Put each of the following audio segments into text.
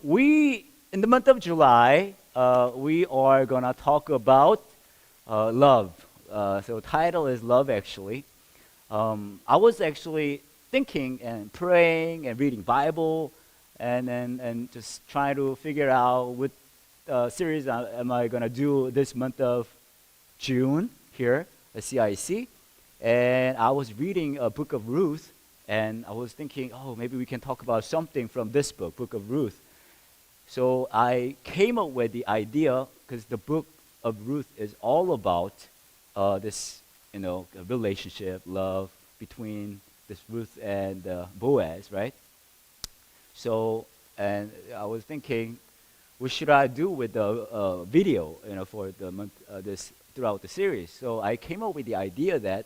We in the month of July, we are gonna talk about love. So title is love. Actually, I was actually thinking and praying and reading Bible, and just trying to figure out what series am I gonna do this month of June here at CIC. And I was reading a book of Ruth, and I was thinking, oh, maybe we can talk about something from this book of Ruth. So I came up with the idea because the book of Ruth is all about this, relationship, love between this Ruth and Boaz, right? So, and I was thinking, what should I do with the video, for the month, this throughout the series? So I came up with the idea that,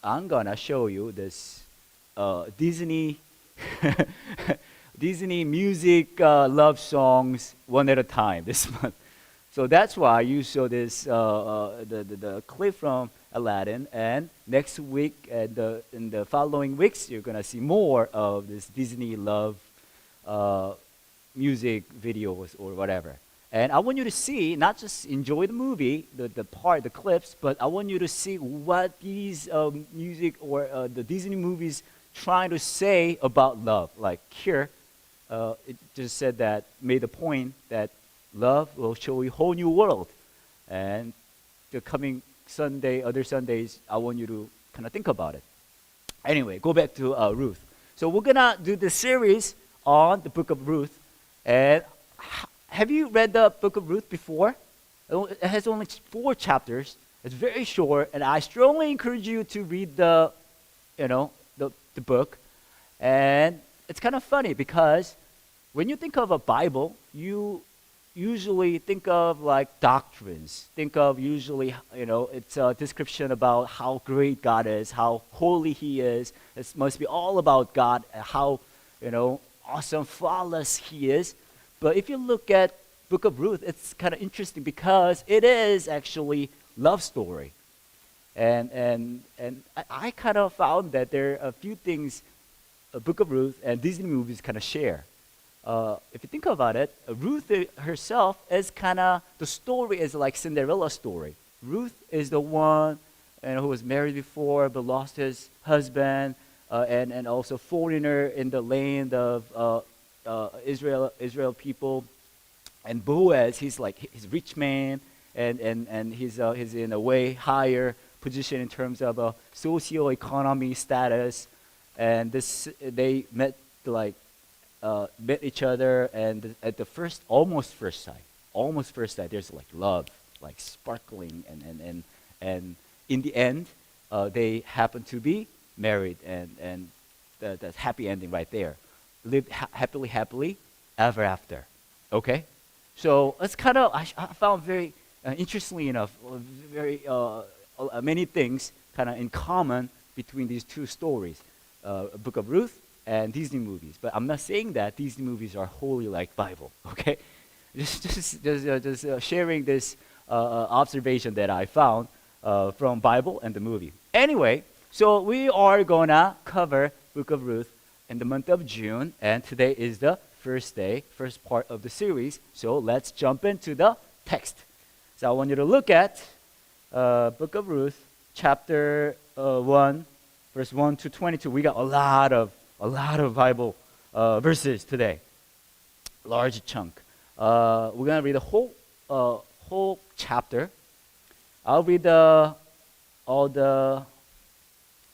I'm gonna show you this Disney Disney music love songs one at a time this month. So that's why you saw this the clip from Aladdin, and next week and in the following weeks you're gonna see more of this Disney love uh, music videos or whatever. And I want you to see, not just enjoy the movie, the clips, but I want you to see what these music or the Disney movies trying to say about love. Like here, it just said that, made the point that love will show you a whole new world. And the coming Sunday, other Sundays, I want you to kind of think about it. Anyway, go back to Ruth. So we're gonna do the series on the book of Ruth. And have you read the book of Ruth before? It has only 4 chapters. It's very short, and I strongly encourage you to read the book. And it's kind of funny because when you think of a Bible, you usually think of like doctrines. Think of usually, it's a description about how great God is, how holy He is. It must be all about God, how, awesome, flawless He is. But if you look at Book of Ruth, it's kind of interesting because it is actually love story. And I kind of found that there are a few things Book of Ruth and Disney movies kind of share. If you think about it, Ruth herself is kind of, the story is like Cinderella story. Ruth is the one who was married before but lost his husband, and also foreigner in the land of Israel people. And Boaz, he's rich man, and he's in a way higher position in terms of a socio-economy status. And they met each other, and at the almost first sight, there's like love, like sparkling, and in the end, they happen to be married, and that's happy ending right there. Lived happily ever after. Okay, so it's kind of I found very interestingly enough, very many things kind of in common between these two stories, Book of Ruth and Disney movies. But I'm not saying that Disney movies are wholly like Bible. Okay, just sharing this observation that I found from Bible and the movie. Anyway, so we are gonna cover Book of Ruth in the month of June, and today is the first part of the series. So let's jump into the text. So I want you to look at Book of Ruth, chapter 1, verse 1 to 22. We got a lot of Bible verses today, large chunk. We're gonna read the whole chapter. I'll read all the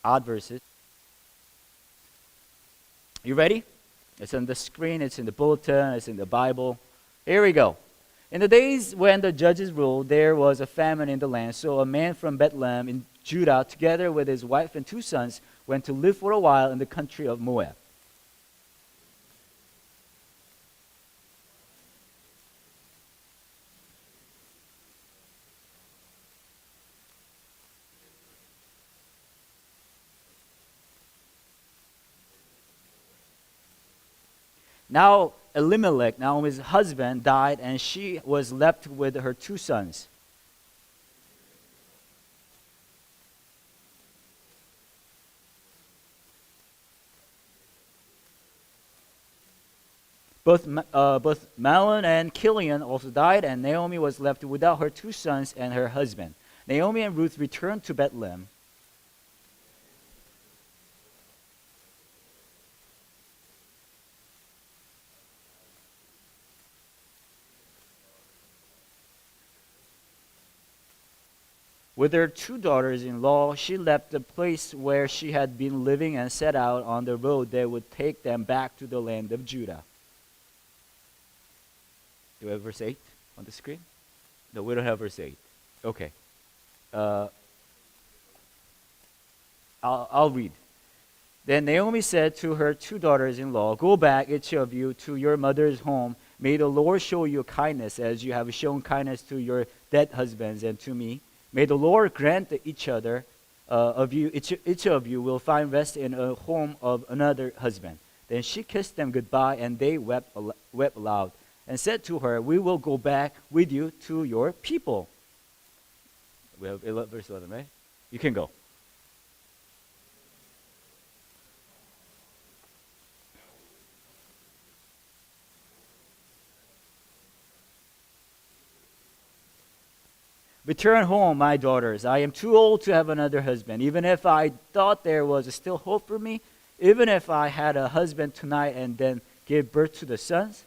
odd verses. You ready? It's on the screen, it's in the bulletin, it's in the Bible. Here we go. In the days when the judges ruled, there was a famine in the land. So a man from Bethlehem in Judah, together with his wife and 2 sons, went to live for a while in the country of Moab. Now Elimelech, Naomi's husband, died, and she was left with her 2 sons. both Mahlon and Chilion also died, and Naomi was left without her two sons and her husband. Naomi and Ruth returned to Bethlehem. With her two daughters-in-law, she left the place where she had been living and set out on the road that would take them back to the land of Judah. Do we have verse 8 on the screen? No, we don't have verse 8. Okay. Uh, I'll read. Then Naomi said to her two daughters-in-law, "Go back, each of you, to your mother's home. May the Lord show you kindness as you have shown kindness to your dead husbands and to me. May the Lord grant that each of you will find rest in a home of another husband." Then she kissed them goodbye, and they wept aloud, and said to her, "We will go back with you to your people." We have verse 11, right? You can go. "Return home, my daughters. I am too old to have another husband. Even if I thought there was still hope for me, even if I had a husband tonight and then gave birth to the sons."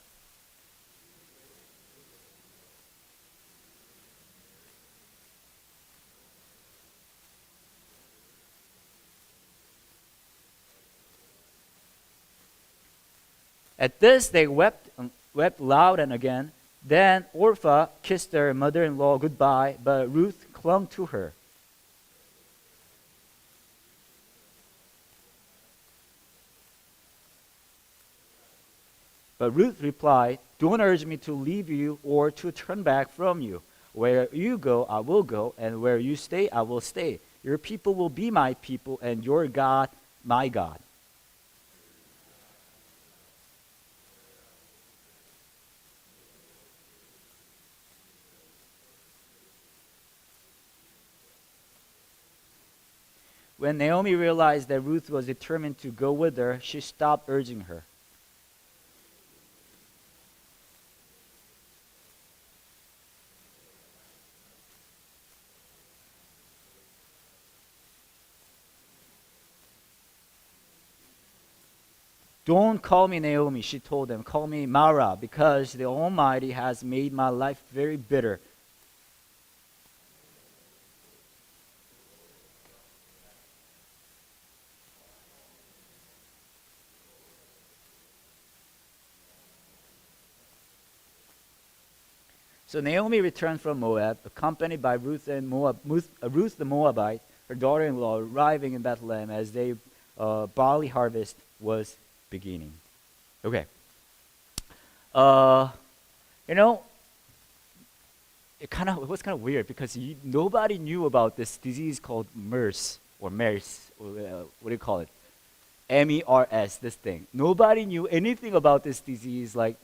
At this they wept loud and again. Then Orpah kissed her mother-in-law goodbye, but Ruth clung to her. But Ruth replied, "Don't urge me to leave you or to turn back from you. Where you go, I will go, and where you stay, I will stay. Your people will be my people, and your God, my God." When Naomi realized that Ruth was determined to go with her, she stopped urging her. "Don't call me Naomi," she told them. "Call me Mara, because the Almighty has made my life very bitter." So Naomi returned from Moab, accompanied by Ruth the Moabite, her daughter-in-law, arriving in Bethlehem as the barley harvest was beginning. Okay. You know, it was kind of weird because nobody knew about this disease called MERS, or what do you call it? MERS, this thing. Nobody knew anything about this disease like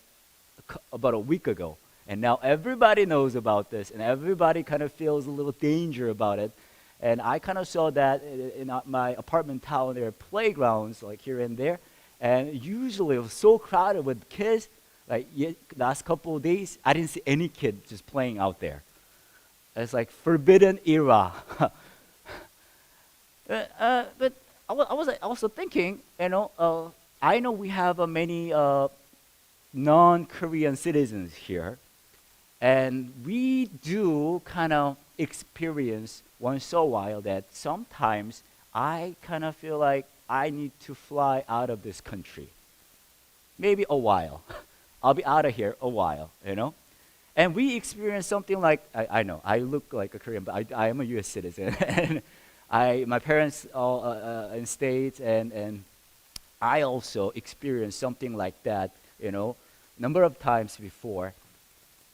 about a week ago. And now everybody knows about this, and everybody kind of feels a little danger about it. And I kind of saw that in my apartment town. There are playgrounds like here and there. And usually it was so crowded with kids. Like last couple of days, I didn't see any kid just playing out there. It's like forbidden era. But I was also thinking, I know we have many non-Korean citizens here. And we do kind of experience once in a while that sometimes I kind of feel like I need to fly out of this country. Maybe a while. I'll be out of here a while, And we experience something like, I know, I look like a Korean, but I am a U.S. citizen. And my parents are in States, and I also experienced something like that, number of times before.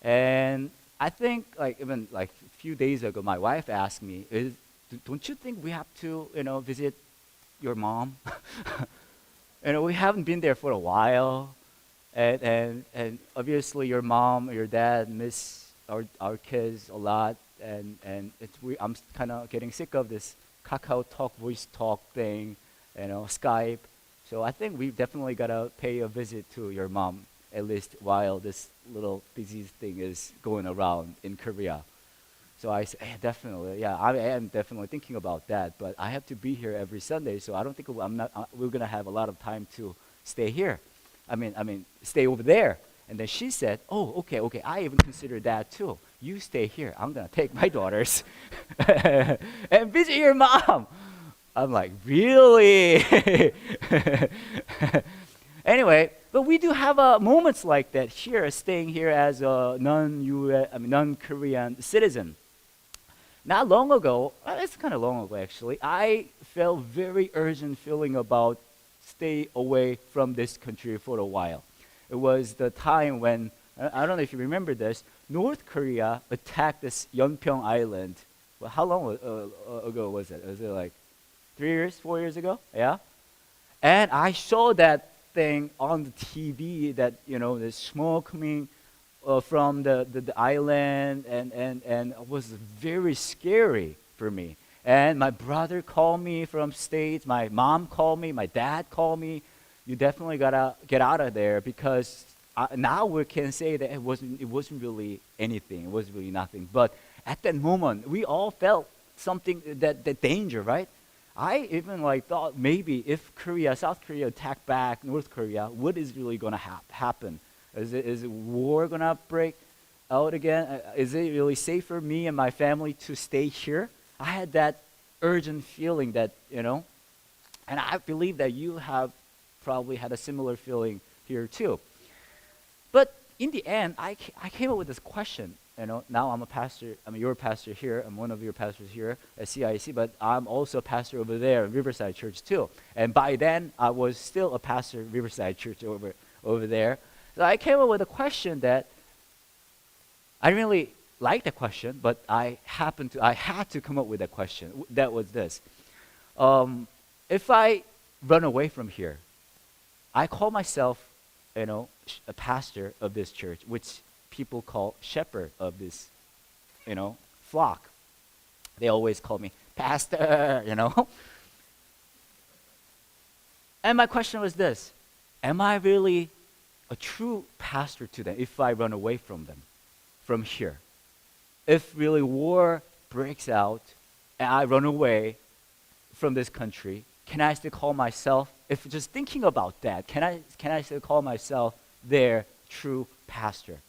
And I think, even a few days ago, my wife asked me, "Don't you think we have to, visit your mom?" We haven't been there for a while, and obviously your mom or your dad miss our kids a lot, and I'm kind of getting sick of this Kakao Talk, voice talk thing, Skype. So I think we definitely gotta pay a visit to your mom. at least while this little disease thing is going around in Korea. So I said, definitely, yeah, I am definitely thinking about that. But I have to be here every Sunday, so I don't think we're gonna have a lot of time to stay here. Stay over there. And then she said, "Oh, okay, okay. I even considered that too. You stay here. I'm gonna take my daughters and visit your mom." I'm like, "Really?" Anyway, but we do have moments like that here, staying here as a non-Korean citizen. Not long ago, it's kind of long ago actually, I felt very urgent feeling about stay away from this country for a while. It was the time when, I don't know if you remember this, North Korea attacked this Yeonpyeong Island. Well, how long ago was it? Was it like 3 years, 4 years ago? Yeah? And I saw that thing on the TV, that, the smoke coming from the island, and it was very scary for me. And my brother called me from States, my mom called me, my dad called me. You definitely gotta get out of there, because now we can say that it wasn't really anything. It was really nothing. But at that moment, we all felt something, that danger, right? I even thought maybe if South Korea attacked back North Korea, what is really gonna happen? Is war gonna break out again? Is it really safe for me and my family to stay here? I had that urgent feeling that, and I believe that you have probably had a similar feeling here too. But in the end, I came up with this question. Now I'm a pastor. You're a pastor here. I'm one of your pastors here at CIC, but I'm also a pastor over there at Riverside Church too. And by then, I was still a pastor at Riverside Church over there. So I came up with a question that I didn't really like the question, but I had to come up with a question. That was this: if I run away from here, I call myself, a pastor of this church, which people call shepherd of this, flock. They always call me pastor, And my question was this: am I really a true pastor to them if I run away from them, from here? If really war breaks out and I run away from this country, can I still call myself, if just thinking about that, can I still call myself their true pastor?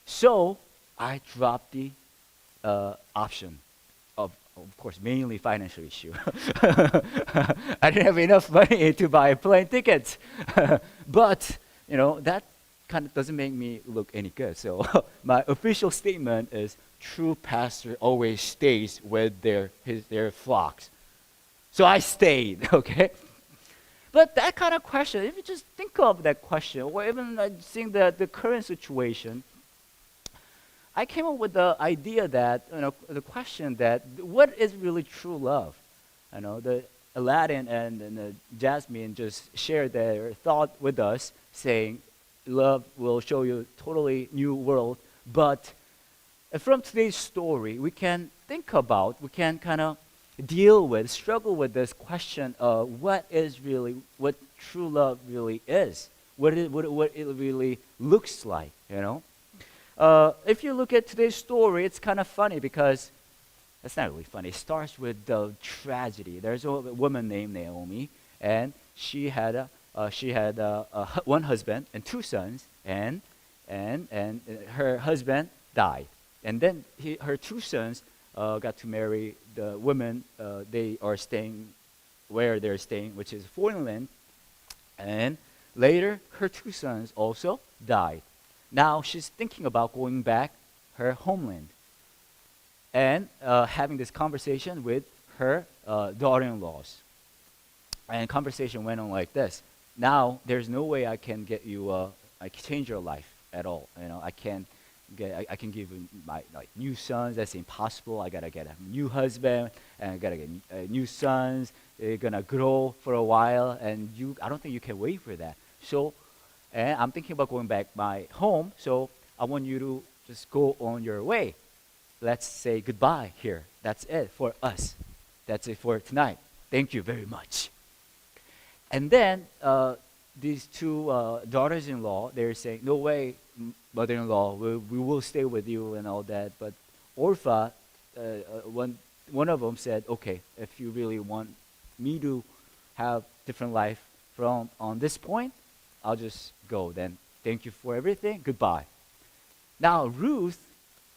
So I dropped the option of course, mainly financial issue. I didn't have enough money to buy plane tickets, but that kind of doesn't make me look any good. So my official statement is: true pastor always stays with their flocks. So I stayed, okay? But that kind of question, if you just think of that question, or even seeing the current situation, I came up with the idea that, the question that, what is really true love? The Aladdin and Jasmine just shared their thought with us, saying, love will show you a totally new world. But from today's story, we can kind of struggle with this question of what true love really is, what it really looks like, If you look at today's story, it's kind of funny, because it's not really funny. It starts with the tragedy. There's a woman named Naomi, and she had one husband and two sons, and her husband died, and then her two sons got to marry the woman they are staying, where they're staying, which is foreign land, and later her two sons also died. Now she's thinking about going back her homeland, and having this conversation with her daughter-in-laws. And conversation went on like this: now there's no way I can get you, I can change your life at all. I can give you my new sons. That's impossible. I gotta get a new husband, and I gotta get new sons. They're gonna grow for a while, and I don't think you can wait for that. So, and I'm thinking about going back my home. So I want you to just go on your way. Let's say goodbye here. That's it for us. That's it for tonight. Thank you very much. And then these two daughters-in-law, they're saying, "No way, mother-in-law, we will stay with you and all that." But Orpha, one of them said, "Okay, if you really want me to have different life from on this point, I'll just go. Then thank you for everything. Goodbye." Now Ruth,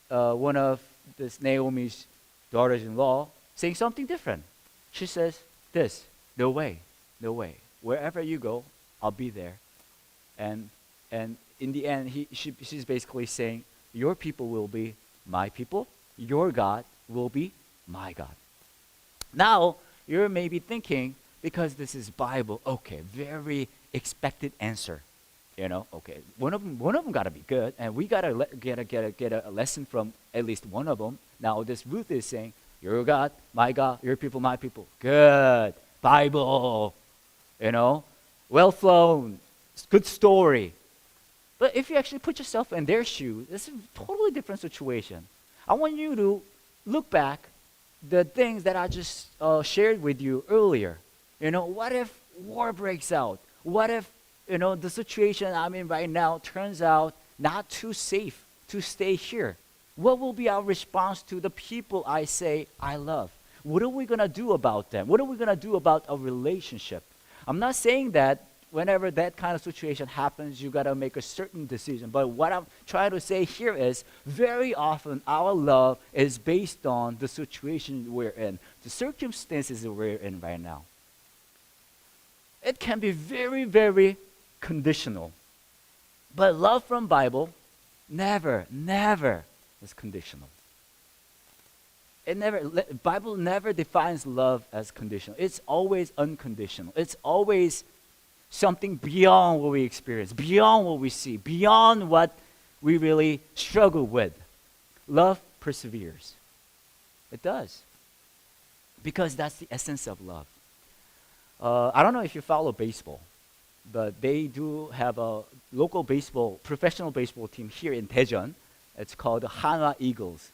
one of this Naomi's daughters-in-law, saying something different. She says, "This, no way, no way. Wherever you go, I'll be there." And in the end, she's basically saying, "Your people will be my people. Your God will be my God." Now you're maybe thinking, because this is Bible, okay, very expected answer. Okay, one of them got to be good, and we got to get a lesson from at least one of them. Now this Ruth is saying, "Your God, my God, your people, my people." Good Bible, well flown, good story. But if you actually put yourself in their shoes, it's a totally different situation. I want you to look back the things that I just shared with you earlier. What if war breaks out? What if the situation I'm in right now turns out not too safe to stay here? What will be our response to the people I say I love? What are we going to do about them? What are we going to do about a relationship? I'm not saying that whenever that kind of situation happens, you got to make a certain decision. But what I'm trying to say here is, very often our love is based on the situation we're in, the circumstances that we're in right now. It can be very, very conditional. But love from Bible never is conditional. Bible never defines love as conditional. It's always unconditional. It's always something beyond what we experience, beyond what we see, beyond what we really struggle with. Love perseveres. It does. Because that's the essence of love. I don't know if you follow baseball, but they do have a local professional baseball team here in Daejeon. It's called the Hanwha Eagles.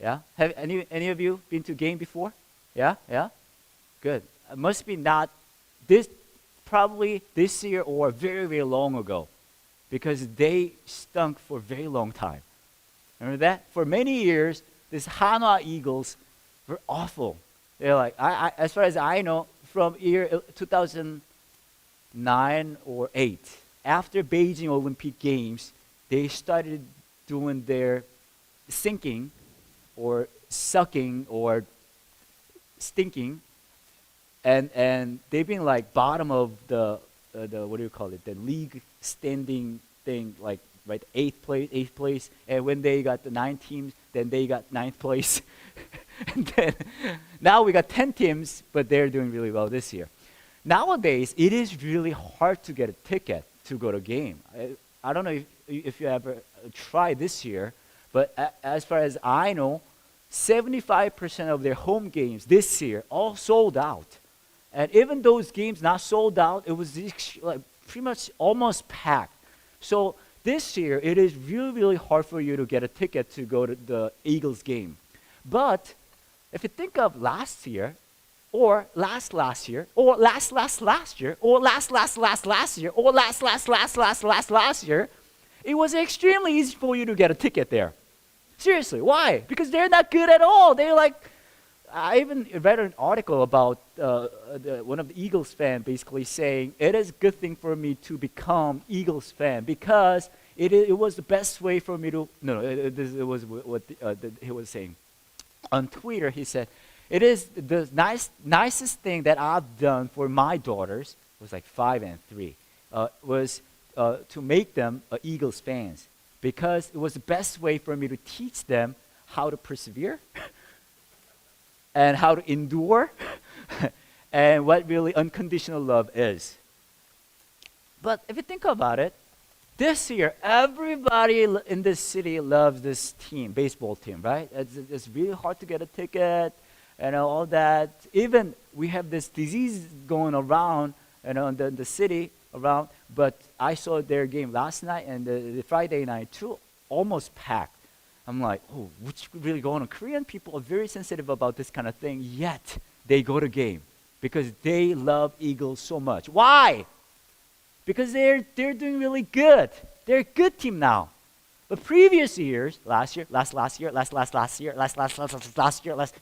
Yeah? Have any of you been to a game before? Yeah? Good. It must be not probably this year or very, very long ago, because they stunk for a very long time. Remember that? For many years, these Hanwha Eagles were awful. They're like, as far as I know, from year 2009 or 8, after Beijing Olympic Games, they started doing their sinking or sucking or stinking, and they've been like bottom of the what do you call it, the league standing thing, like right, eighth place, and when they got the 9 teams, then they got 9th place. And then now we got 10 teams, but they're doing really well this year. Nowadays, it is really hard to get a ticket to go to a game. I don't know if you ever tried this year, but as far as I know, 75% of their home games this year all sold out. And even those games not sold out, it was like pretty much almost packed. So this year, it is really, really hard for you to get a ticket to go to the Eagles game. But if you think of last year, or last year, or last year, or last year, or last year, it was extremely easy for you to get a ticket there. Seriously, why? Because they're not good at all. They're like, I even read an article about one of the Eagles fan basically saying, it is a good thing for me to become Eagles fan because it was the best way for me to, it was what he was saying. On Twitter, he said, it is the nicest thing that I've done for my daughters, it was like 5 and 3, was to make them Eagles fans, because it was the best way for me to teach them how to persevere and how to endure and what really unconditional love is. But if you think about it, this year, everybody in this city loves this team, baseball team, right? It's really hard to get a ticket and all that. Even we have this disease going around, in the city around. But I saw their game last night and the Friday night too, almost packed. I'm like, oh, what's really going on? Korean people are very sensitive about this kind of thing, yet they go to game because they love Eagles so much. Why? because they're doing really good. They're a good team now. But previous years, last year,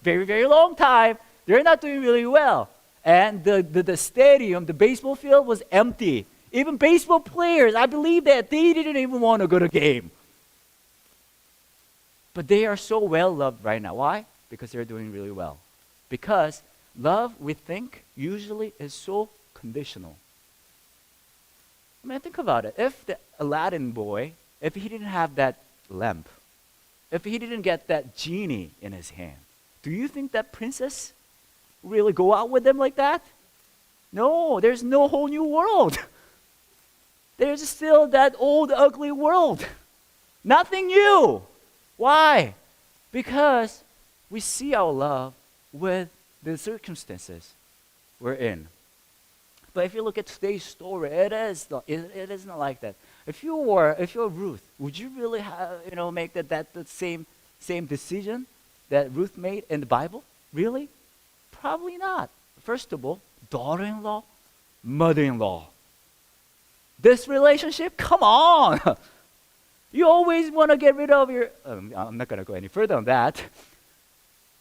very, very long time, they're not doing really well. And the stadium, the baseball field was empty. Even baseball players, I believe that they didn't even want to go to game. But they are so well loved right now. Why? Because they're doing really well. Because love, we think, usually is so conditional. I mean, think about it. If the Aladdin boy, if he didn't have that lamp, if he didn't get that genie in his hand, do you think that princess really go out with him like that? No, there's no whole new world. There's still that old ugly world. Nothing new. Why? Because we see our love with the circumstances we're in. But if you look at today's story, it is not like that. If you're Ruth, would you really make the same decision that Ruth made in the Bible? Really? Probably not. First of all, daughter-in-law, mother-in-law. This relationship, come on. You always want to get rid of your, I'm not going to go any further on that.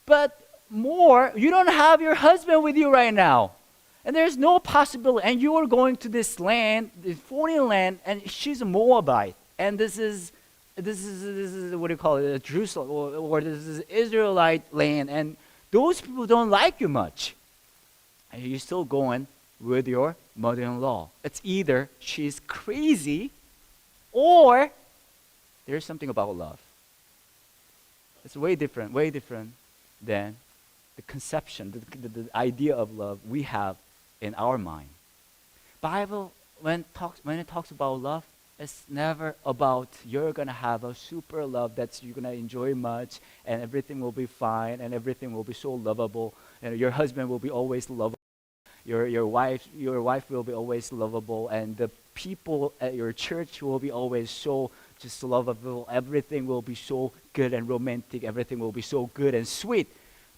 But more, you don't have your husband with you right now. And there's no possibility, and you are going to this land, this foreign land, and she's a Moabite. And this is what do you call it, Jerusalem, or this is Israelite land, and those people don't like you much. And you're still going with your mother-in-law. It's either she's crazy, or there's something about love. It's way different than the conception, the idea of love we have in our mind. Bible, when it talks about love, it's never about you're going to have a super love that you're going to enjoy much, and everything will be fine, and everything will be so lovable, and your husband will be always lovable. Your wife will be always lovable, and the people at your church will be always so just lovable. Everything will be so good and romantic. Everything will be so good and sweet.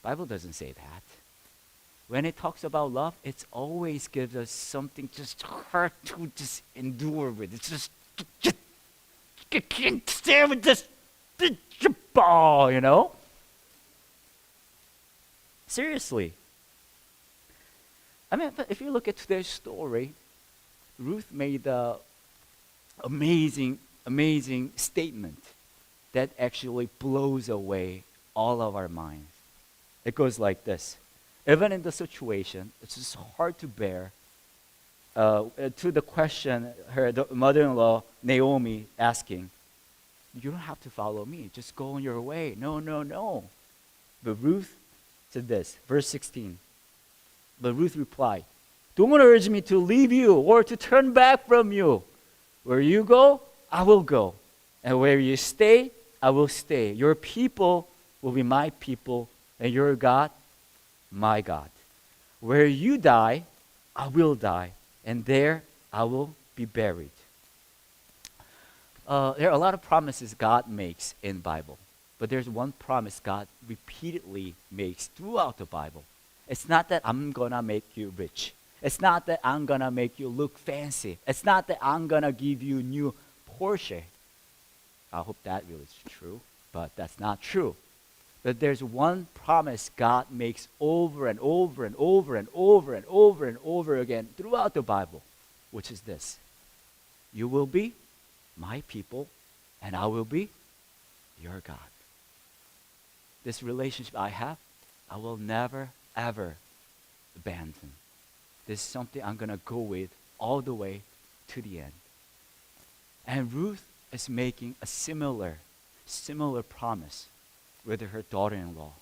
Bible doesn't say that. When it talks about love, it always gives us something just hard to just endure with. It's just you can't stand with this ball, Seriously. I mean, if you look at today's story, Ruth made an amazing statement that actually blows away all of our minds. It goes like this. Even in the situation, it's just hard to bear. To the question, the mother-in-law, Naomi, asking, you don't have to follow me. Just go on your way. No. But Ruth said this, verse 16. But Ruth replied, don't urge me to leave you or to turn back from you. Where you go, I will go. And where you stay, I will stay. Your people will be my people, and your God, my God. Where you die, I will die, and there I will be buried. There are a lot of promises God makes in the Bible, but there's one promise God repeatedly makes throughout the Bible. It's not that I'm going to make you rich. It's not that I'm going to make you look fancy. It's not that I'm going to give you new Porsche. I hope that really is true, but that's not true. But there's one promise God makes over and over and over and over and over and over again throughout the Bible, which is this. You will be my people, and I will be your God. This relationship I have, I will never, ever abandon. This is something I'm going to go with all the way to the end. And Ruth is making a similar promise with her daughter-in-law.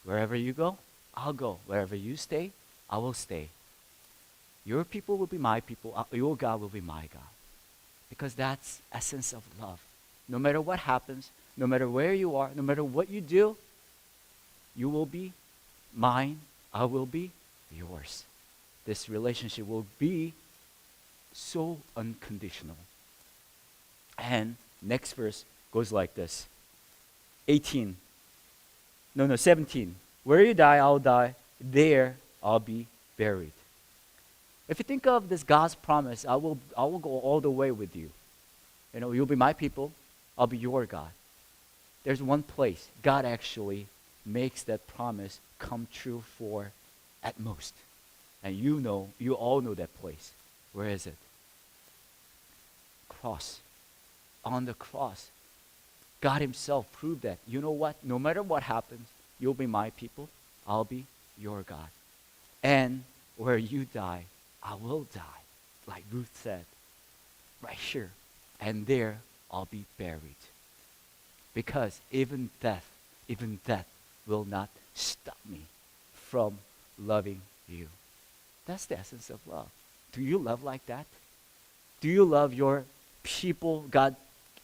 Wherever you go, I'll go. Wherever you stay, I will stay. Your people will be my people. Your God will be my God. Because that's essence of love. No matter what happens, no matter where you are, no matter what you do, you will be mine. I will be yours. This relationship will be so unconditional. And next verse goes like this. 17. Where you die, I'll die. There I'll be buried. If you think of this God's promise, I will go all the way with you. You'll be my people, I'll be your God. There's one place God actually makes that promise come true for at most. And you all know that place. Where is it? Cross. On the cross. God himself proved that. You know what? No matter what happens, you'll be my people, I'll be your God. And where you die, I will die. Like Ruth said, right here. And there I'll be buried. Because even death will not stop me from loving you. That's the essence of love. Do you love like that? Do you love your people God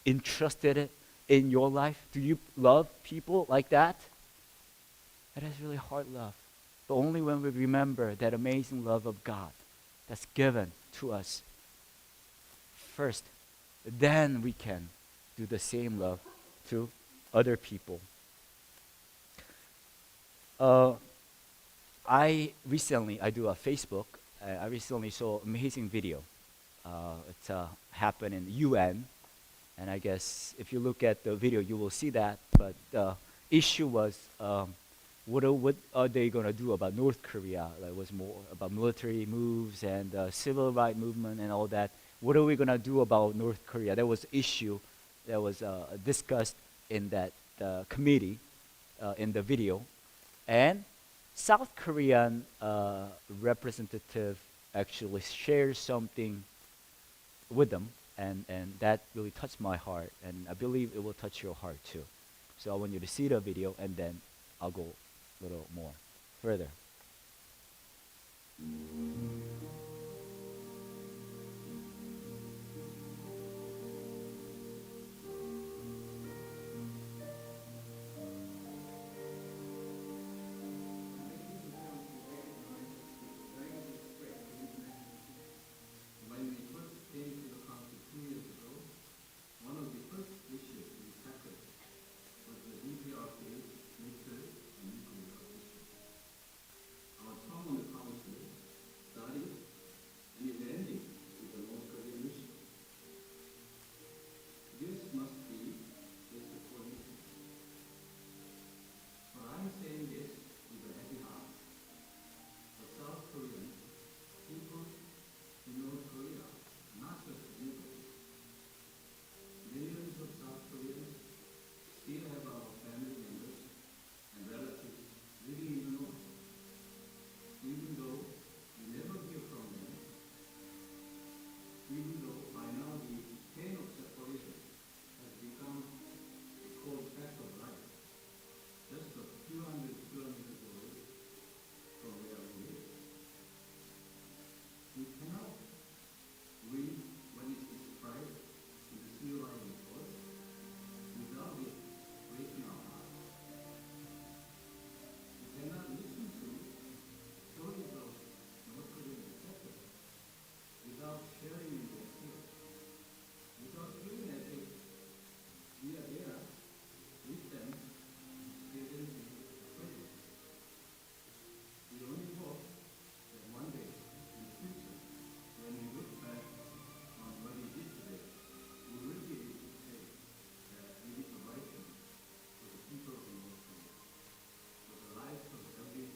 entrusted it in your life? Do you love people like that? That is really hard love. But only when we remember that amazing love of God that's given to us first, then we can do the same love to other people. I do a Facebook. I recently saw an amazing video. It happened in the UN, and I guess if you look at the video, you will see that. But the issue was, what are they gonna do about North Korea? It was more about military moves and civil rights movement and all that. What are we gonna do about North Korea? That was issue that was discussed in that committee in the video, and South Korean representative actually shares something with them, and that really touched my heart, and I believe it will touch your heart too. So I want you to see the video, and then I'll go a little more further. When we first came to the country 2 years ago, one of the first issues we tackled was the DPRK nuclear and nuclear issue. Our term on the council started and is ending with the North Korean issue. This must be disappointing. But I'm saying this with a heavy heart. For South Koreans, people in North Korea, not just illegally. Millions of South Koreans still have our family members and relatives living in the North. Even though we never hear from them, even though by now the pain of separation has become a cold fact of life, just a few hundred kilometers away from where we live. We cannot read what is described in the CIC report without it breaking our hearts. We cannot listen to stories of North Korean detectives without sharing in their fears, without feeling as if we are there with them, experiencing freedom. We only hope that one day in the future, when we look back on what we did today, we will be able to say that we did the right thing for the people of North Korea, for the lives of every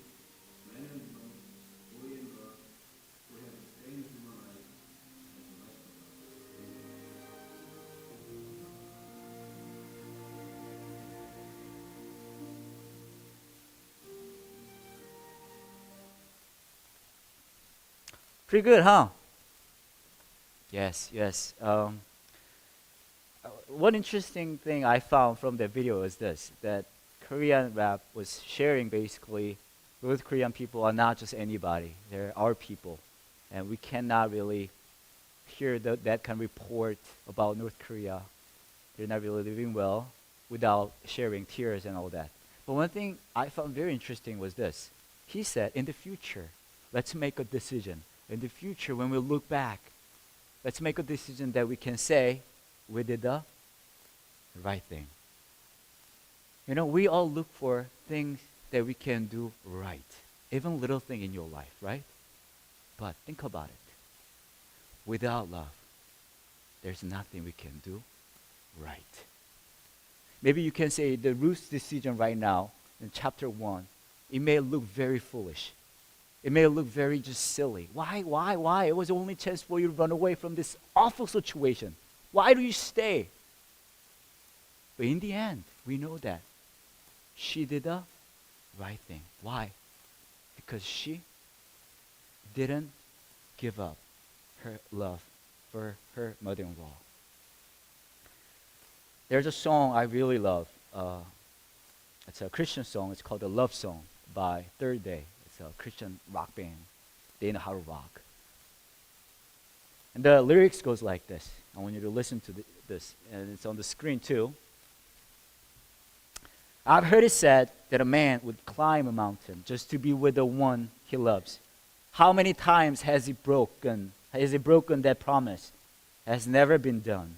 man and woman, boy and girl, who have the same human rights as the rest of us. Pretty good, huh? Yes, yes. One interesting thing I found from the video is this, that Korean rap was sharing basically North Korean people are not just anybody. They're our people. And we cannot really hear that kind of report about North Korea. They're not really living well without sharing tears and all that. But one thing I found very interesting was this. He said, in the future, let's make a decision. In the future, when we look back, let's make a decision that we can say, we did the right thing. We all look for things that we can do right. Even little thing in your life, right? But think about it. Without love, there's nothing we can do right. Maybe you can say the Ruth's decision right now in chapter 1, it may look very foolish. It may look very just silly. Why? It was the only chance for you to run away from this awful situation. Why do you stay? But in the end, we know that she did the right thing. Why? Because she didn't give up her love for her mother-in-law. There's a song I really love. It's a Christian song. It's called The Love Song by Third Day. It's a Christian rock band. They know how to rock. And the lyrics goes like this. I want you to listen to this. And it's on the screen too. I've heard it said that a man would climb a mountain just to be with the one he loves. How many times has he broken that promise? Has never been done.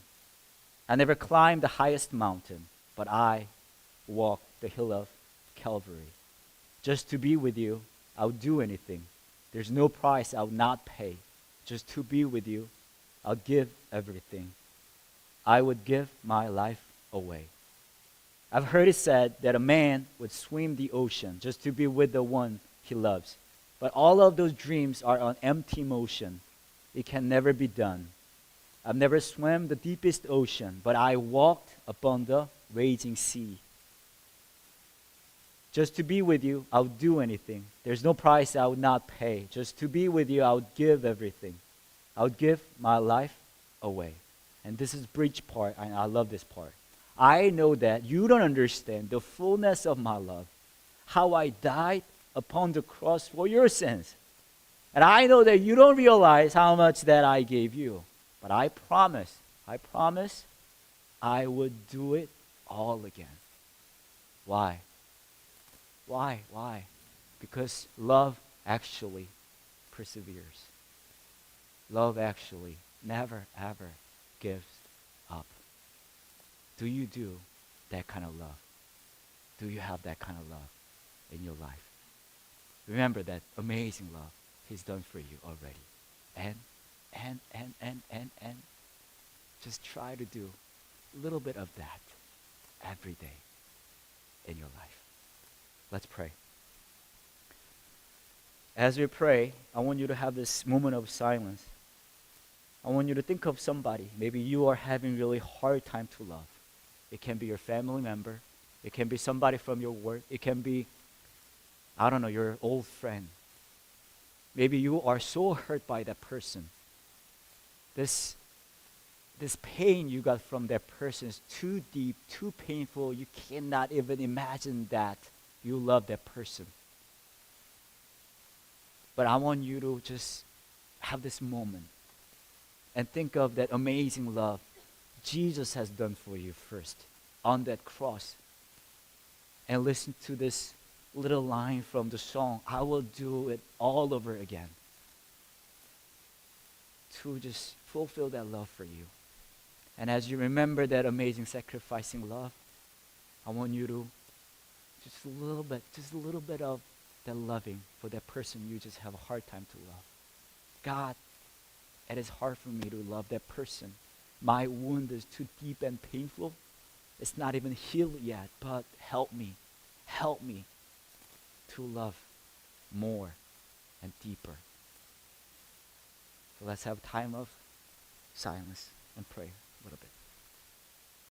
I never climbed the highest mountain, but I walked the hill of Calvary. Just to be with you, I would do anything. There's no price I would not pay. Just to be with you, I'll give everything. I would give my life away. I've heard it said that a man would swim the ocean just to be with the one he loves. But all of those dreams are on empty motion. It can never be done. I've never swam the deepest ocean, but I walked upon the raging sea. Just to be with you, I would do anything. There's no price I would not pay. Just to be with you, I would give everything. I would give my life away. And this is bridge part, and I love this part. I know that you don't understand the fullness of my love, how I died upon the cross for your sins. And I know that you don't realize how much that I gave you. But I promise, I would do it all again. Why? Why? Because love actually perseveres. Love actually never ever gives up. Do you do that kind of love? Do you have that kind of love in your life? Remember that amazing love He's done for you already. And just try to do a little bit of that every day in your life. Let's pray. As we pray, I want you to have this moment of silence. I want you to think of somebody. Maybe you are having really hard time to love. It can be your family member. It can be somebody from your work. It can be, I don't know, your old friend. Maybe you are so hurt by that person. This pain you got from that person is too deep, too painful. You cannot even imagine that you love that person. But I want you to just have this moment and think of that amazing love Jesus has done for you first on that cross. And listen to this little line from the song, I will do it all over again. To just fulfill that love for you. And as you remember that amazing sacrificing love, I want you to just a little bit of that loving for that person you just have a hard time to love. God, it is hard for me to love that person. My wound is too deep and painful. It's not even healed yet, but help me to love more and deeper. So let's have time of silence and pray a little bit.